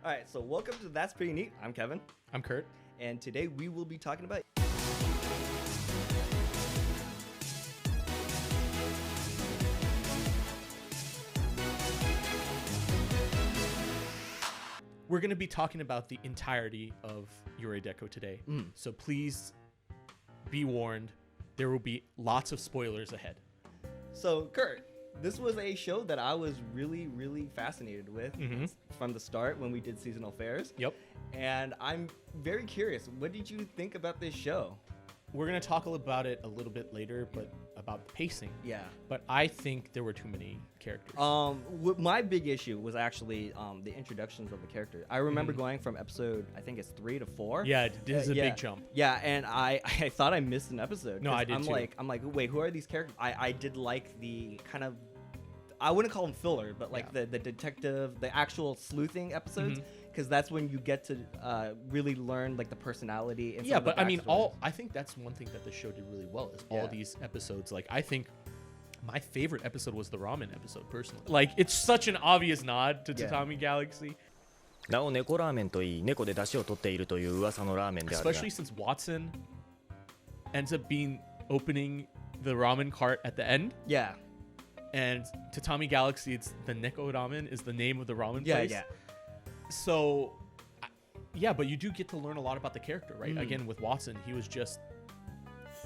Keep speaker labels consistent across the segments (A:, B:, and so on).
A: All right, so welcome to That's Pretty Neat. I'm Kevin.
B: I'm Kurt.
A: And today we will be talking about...
B: We're going to be talking about the entirety of Yurei Deco today. So please be warned, there will be lots of spoilers ahead.
A: So, Kurt, this was a show that I was really, really fascinated with from the start when we did seasonal fairs.
B: Yep.
A: And I'm very curious, what did you think about this show?
B: We're going to talk about it a little bit later, but about the pacing.
A: Yeah.
B: But I think there were too many characters.
A: My big issue was actually the introductions of the characters. I remember going from episode, I think it's 3 to 4.
B: Yeah, it is a big jump.
A: Yeah, and I thought I missed an episode.
B: No, I did too.
A: I'm like, wait, who are these characters? I did like the kind of, I wouldn't call them filler, but like the detective, the actual sleuthing episodes, because that's when you get to really learn like the personality. And
B: Yeah, but I mean, I think that's one thing that the show did really well is all these episodes. Like, I think my favorite episode was the ramen episode, personally. Like, it's such an obvious nod to Tatami Galaxy.
C: なお猫ラーメンといい猫で出汁を取っているという噂のラーメンであるが
B: Especially since Watson ends up opening the ramen cart at the end.
A: Yeah.
B: And Tatami Galaxy, it's the Neko Ramen is the name of the ramen place.
A: Yeah.
B: So, but you do get to learn a lot about the character, right? Again, with Watson, he was just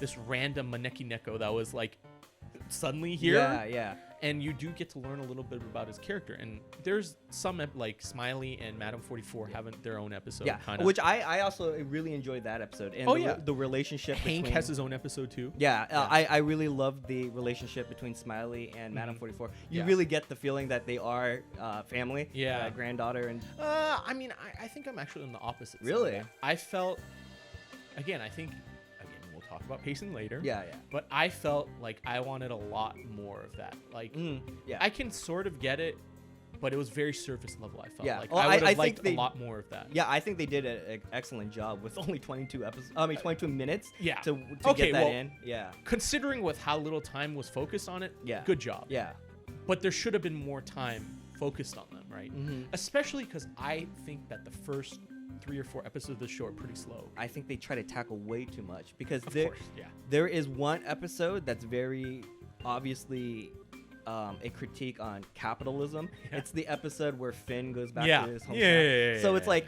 B: this random Maneki Neko that was like suddenly here.
A: Yeah.
B: And you do get to learn a little bit about his character. And there's some like Smiley and Madame 44 having their own episode.
A: Yeah,
B: kind of.
A: which I also really enjoyed that episode. And the relationship
B: Hank
A: between...
B: has his own episode too.
A: Yeah. I really loved the relationship between Smiley and Madame 44. You really get the feeling that they are family.
B: Yeah.
A: Granddaughter and...
B: I mean, I think I'm actually on the opposite side.
A: Really?
B: I felt... Again, we'll talk about pacing later.
A: Yeah.
B: But I felt like I wanted a lot more of that. Like, I can sort of get it, but it was very surface level, I felt.
A: Yeah.
B: Like,
A: Well,
B: I would have
A: I think
B: liked a lot more of that.
A: Yeah, I think they did an excellent job with only 22 episodes. 22 minutes
B: Yeah.
A: to
B: Okay,
A: get that
B: well,
A: in. Yeah.
B: Considering with how little time was focused on it, good job.
A: Yeah.
B: But there should have been more time focused on them, right? Especially because I think that the first 3 or 4 episodes of the show are pretty slow.
A: I think they try to tackle way too much because
B: there
A: is one episode that's very obviously a critique on capitalism. Yeah. It's the episode where Finn goes back to his hometown. So it's like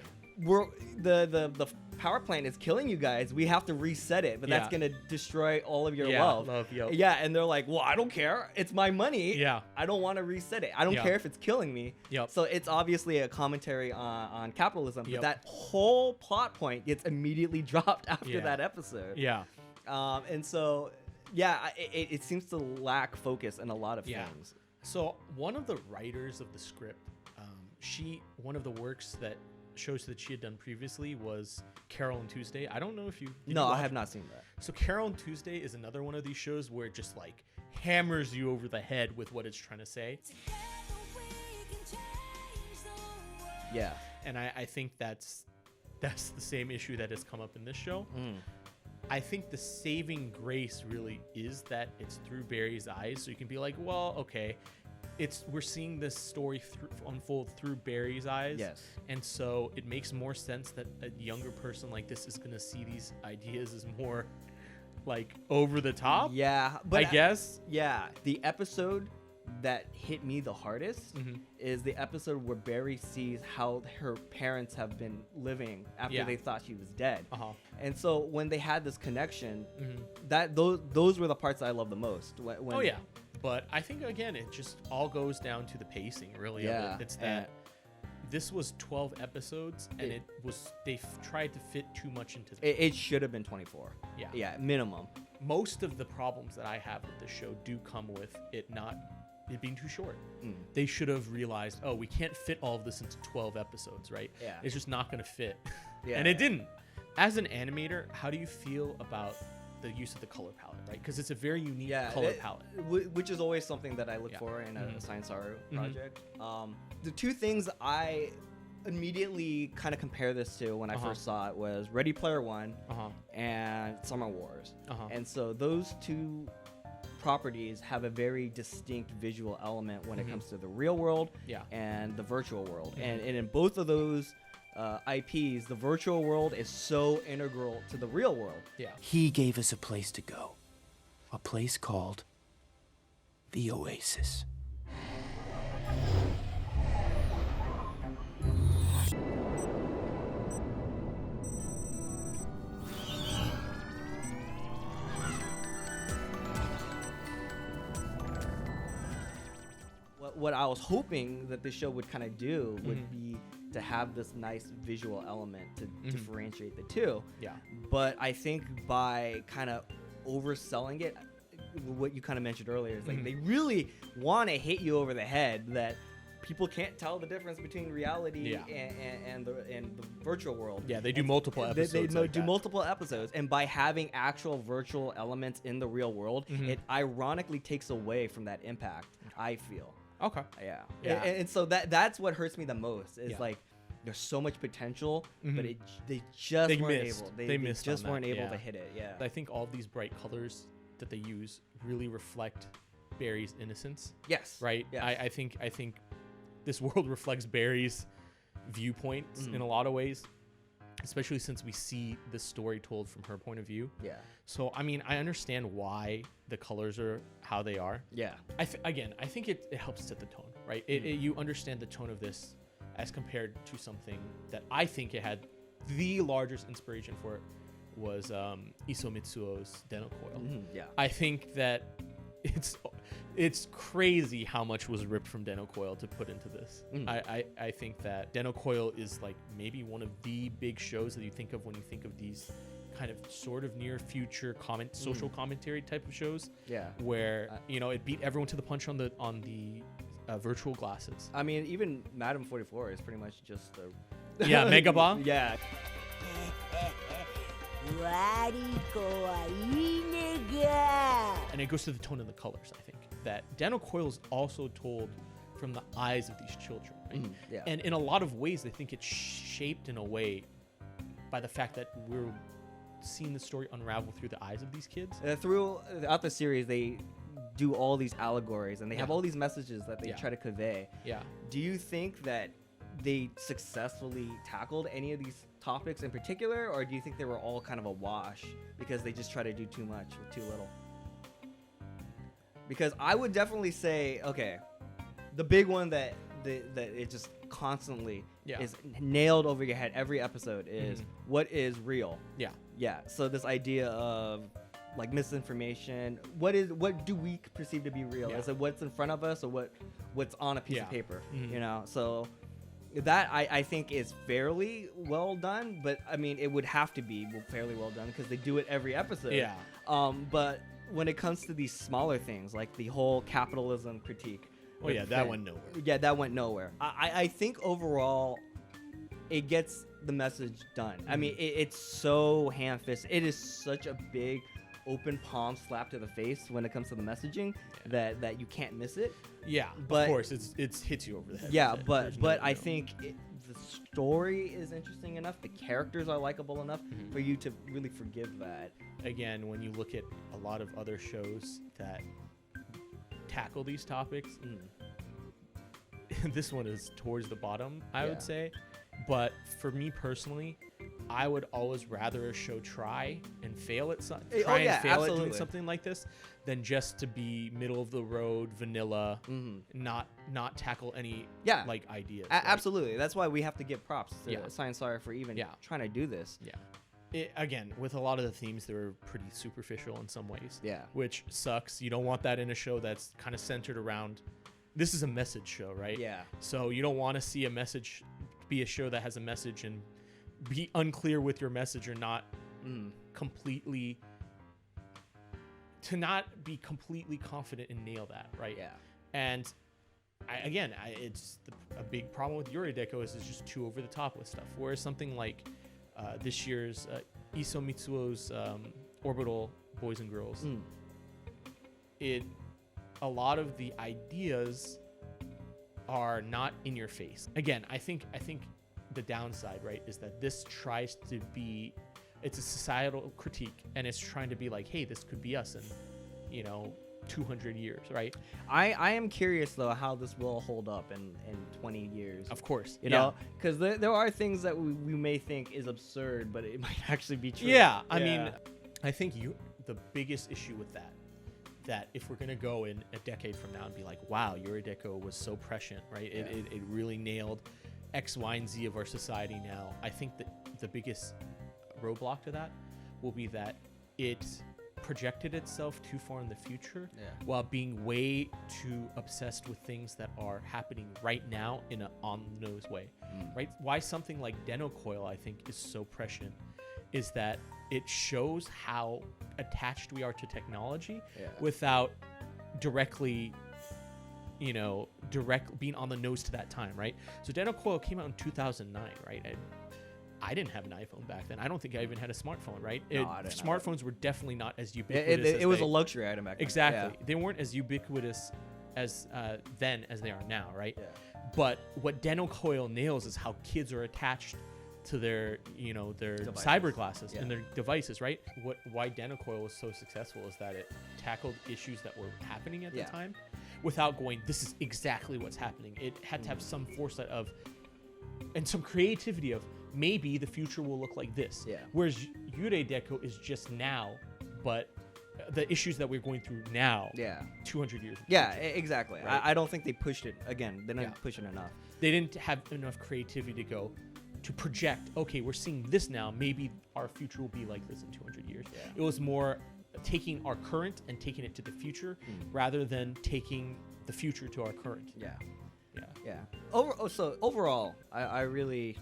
A: the power plant is killing you guys. We have to reset it, but that's gonna destroy all of your love. Yeah, and they're like, well, I don't care. It's my money.
B: Yeah,
A: I don't want to reset it. I don't care if it's killing me. So it's obviously a commentary on capitalism. But that whole plot point gets immediately dropped after that episode.
B: Yeah.
A: And so, it seems to lack focus in a lot of things.
B: So one of the writers of the script, one of the works that shows that she had done previously was Carol and Tuesday. I don't know if you...
A: I have not seen that.
B: So Carol and Tuesday is another one of these shows where it just like hammers you over the head with what it's trying to say.
A: Yeah.
B: And I think that's the same issue that has come up in this show. I think the saving grace really is that it's through Barry's eyes. So you can be like, well, okay, we're seeing this story unfold through Barry's eyes.
A: Yes.
B: And so it makes more sense that a younger person like this is going to see these ideas as more like over the top.
A: Yeah. But
B: I guess.
A: Yeah. The episode that hit me the hardest is the episode where Barry sees how her parents have been living after they thought she was dead. And so when they had this connection, those were the parts I love the most. When,
B: But I think, again, it just all goes down to the pacing, really. Of it. It's that this was 12 episodes, and they tried to fit too much into
A: it should have been 24. Yeah, minimum.
B: Most of the problems that I have with this show do come with it being too short. They should have realized, we can't fit all of this into 12 episodes, right?
A: Yeah.
B: It's just not going to fit. And it didn't. As an animator, how do you feel about the use of the color palette, right? Because it's a very unique color palette.
A: Which is always something that I look for in a Science Saru project. The two things I immediately kind of compare this to when I first saw it was Ready Player One and Summer Wars. And so those two properties have a very distinct visual element when it comes to the real world and the virtual world. And in both of those IPs, the virtual world is so integral to the real world.
B: Yeah.
D: He gave us a place to go. A place called the Oasis.
A: What I was hoping that this show would kind of do would be to have this nice visual element to differentiate the two.
B: Yeah.
A: But I think by kind of overselling it, what you kind of mentioned earlier is like they really want to hit you over the head that people can't tell the difference between reality and the virtual world.
B: Yeah, they do multiple episodes.
A: They do multiple episodes, and by having actual virtual elements in the real world, it ironically takes away from that impact. I feel.
B: Okay.
A: Yeah.
B: Yeah.
A: And so that's what hurts me the most is like there's so much potential, but they just weren't able. They just weren't able to hit it. Yeah.
B: I think all of these bright colors that they use really reflect Barry's innocence.
A: Yes.
B: Right.
A: Yes.
B: I think this world reflects Barry's viewpoints in a lot of ways, especially since we see the story told from her point of view.
A: Yeah.
B: So I mean, I understand why the colors are how they are.
A: Yeah.
B: I think it helps set the tone, right? You understand the tone of this as compared to something that I think it had the largest inspiration for it was Isao Mitsuo's Den-noh Coil.
A: Yeah.
B: I think that it's crazy how much was ripped from Den-noh Coil to put into this. I think that Den-noh Coil is like maybe one of the big shows that you think of when you think of these kind of sort of near future social commentary type of shows.
A: Yeah.
B: Where it beat everyone to the punch on the virtual glasses.
A: I mean, even Madam 44 is pretty much just a
B: Mega Bomb.
A: Yeah.
B: And it goes to the tone of the colors. I think that Den-noh Coil is also told from the eyes of these children, right?
A: Yeah.
B: And in a lot of ways, I think it's shaped in a way by the fact that we're seeing the story unravel through the eyes of these kids.
A: Throughout the series, they do all these allegories and they have all these messages that they try to convey.
B: Yeah.
A: Do you think that they successfully tackled any of these topics in particular, or do you think they were all kind of a wash because they just try to do too much with too little? Because I would definitely say, okay, the big one that it just constantly is nailed over your head every episode is what is real. Yeah. So this idea of like misinformation, what do we perceive to be real? Is it what's in front of us or what's on a piece of paper? So that I think is fairly well done, but I mean it would have to be fairly well done because they do it every episode. But when it comes to these smaller things like the whole capitalism critique,
B: that went nowhere.
A: Yeah, that went nowhere. I think overall it gets the message done. I mean, it's so ham-fisted. It is such a big open palm slap to the face when it comes to the messaging that you can't miss it.
B: Yeah,
A: but
B: of course, it hits you over the head.
A: Yeah, but I think the story is interesting enough. The characters are likable enough for you to really forgive that.
B: Again, when you look at a lot of other shows that tackle these topics, this one is towards the bottom, I would say. But for me personally, I would always rather a show try and fail at doing something like this than just to be middle of the road, vanilla, not tackle any like ideas.
A: Absolutely. That's why we have to give props to Science Saru for even trying to do this.
B: Again, with a lot of the themes, they were pretty superficial in some ways.
A: Yeah.
B: Which sucks. You don't want that in a show that's kind of centered around. This is a message show, right?
A: Yeah.
B: So you don't want to see be a show that has a message and be unclear with your message or not completely confident and nail that, right?
A: Yeah.
B: And it's a big problem with Yurei Deco is it's just too over the top with stuff. Whereas something like this year's Isao Mitsuo's Orbital Boys and Girls, a lot of the ideas are not in your face. Again, I think the downside, right, is that this tries to be, it's a societal critique and it's trying to be like, hey, this could be us, and 200 years, right?
A: I am curious though how this will hold up in 20 years.
B: Of course,
A: you know, because there are things that we may think is absurd, but it might actually be true.
B: Yeah, I mean, I think the biggest issue with that if we're gonna go in a decade from now and be like, wow, Yurei Deco was so prescient, right?
A: Yeah.
B: It really nailed X, Y, and Z of our society now. I think that the biggest roadblock to that will be that it projected itself too far in the future while being way too obsessed with things that are happening right now in an on-the-nose way, right? Why something like Den-noh Coil, I think, is so prescient is that it shows how attached we are to technology without directly, being on the nose to that time, right? So Den-noh Coil came out in 2009, right? I didn't have an iPhone back then. I don't think I even had a smartphone, right? Smartphones were definitely not as ubiquitous.
A: It was a luxury item back then.
B: Exactly. They weren't as ubiquitous as then as they are now, right?
A: Yeah.
B: But what Den-noh Coil nails is how kids are attached to their
A: Devices.
B: cyber glasses and their devices, right? Why Den-noh Coil was so successful is that it tackled issues that were happening at the time without going, this is exactly what's happening. It had to have some foresight of and some creativity of maybe the future will look like this.
A: Yeah.
B: Whereas Yurei Deco is just now, but the issues that we're going through now, 200 years.
A: Exactly.
B: Right?
A: I don't think they pushed it. Again, they didn't push it enough.
B: They didn't have enough creativity to project, okay, we're seeing this now, maybe our future will be like this in 200 years. It was more taking our current and taking it to the future rather than taking the future to our current.
A: So overall, I really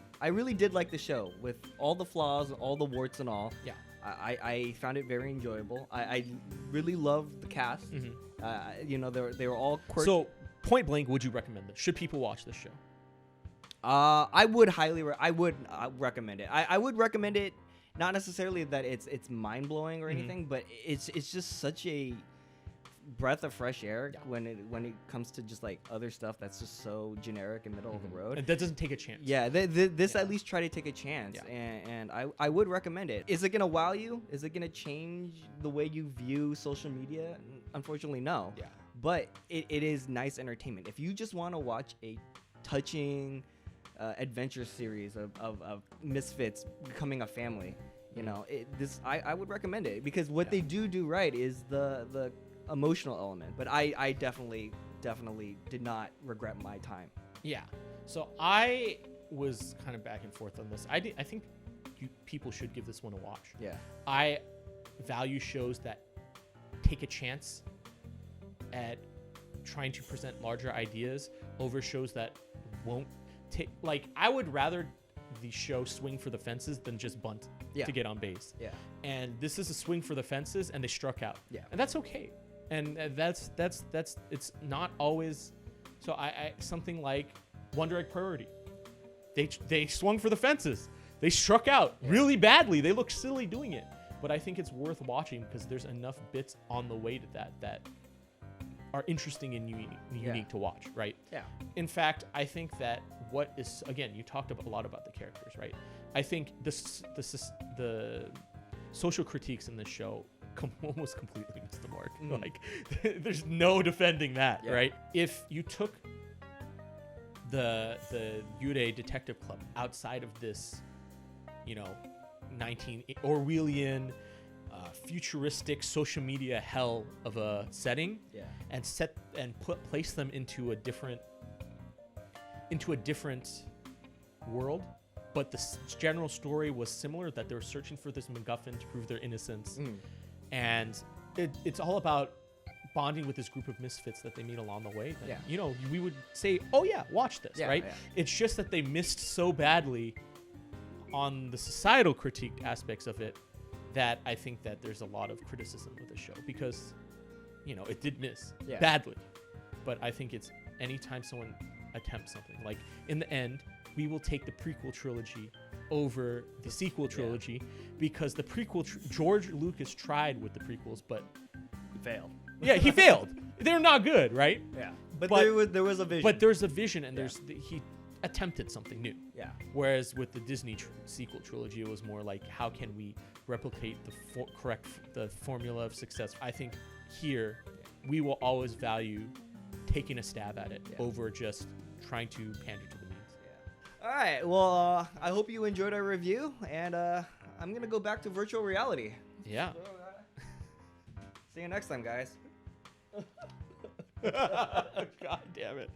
A: did like the show with all the flaws, all the warts and all. I found it very enjoyable. I really loved the cast. They were all quirky.
B: So point blank, would you recommend this? Should people watch this show?
A: I would recommend it. I would recommend it, not necessarily that it's mind blowing or anything, but it's just such a breath of fresh air when it comes to just like other stuff that's just so generic and middle of the road.
B: And that doesn't take a chance.
A: This at least try to take a chance, and I would recommend it. Is it gonna wow you? Is it gonna change the way you view social media? Unfortunately, no. But it is nice entertainment. If you just want to watch a touching adventure series of misfits becoming a family, I would recommend it, because what they do right is the emotional element. But I definitely did not regret my time.
B: So I was kind of back and forth on this. I think people should give this one a watch. I value shows that take a chance at trying to present larger ideas over shows that won't take, like, I would rather the show swing for the fences than just bunt to get on base. And this is a swing for the fences, and they struck out. And that's okay. And that's it's not always. So I something like Wonder Egg Priority. They swung for the fences. They struck out really badly. They look silly doing it. But I think it's worth watching because there's enough bits on the way to that are interesting and unique to watch, right? In fact, I think that what is, again, you talked a lot about the characters, right? I think the social critiques in this show almost completely missed the mark. Like, there's no defending that, right? If you took the Yurei Detective Club outside of this, 19 Orwellian, futuristic social media hell of a setting, and place them into a different world, but the general story was similar, that they were searching for this MacGuffin to prove their innocence, and it's all about bonding with this group of misfits that they meet along the way. That, we would say, oh yeah, watch this, right? It's just that they missed so badly on the societal critique aspects of it that I think that there's a lot of criticism with the show, because it did miss badly. But I think it's anytime someone attempts something, like in the end we will take the prequel trilogy over the sequel trilogy, because the prequel George Lucas tried with the prequels, but
A: He failed.
B: he failed. They're not good, right?
A: But there was a vision.
B: But there's a vision, and he attempted something new. Whereas with the Disney sequel trilogy, it was more like, how can we replicate the formula of success? I think here we will always value taking a stab at it over just trying to pander to the memes.
A: All right. Well, I hope you enjoyed our review, and I'm gonna go back to virtual reality.
B: Yeah.
A: See you next time, guys.
B: God damn it.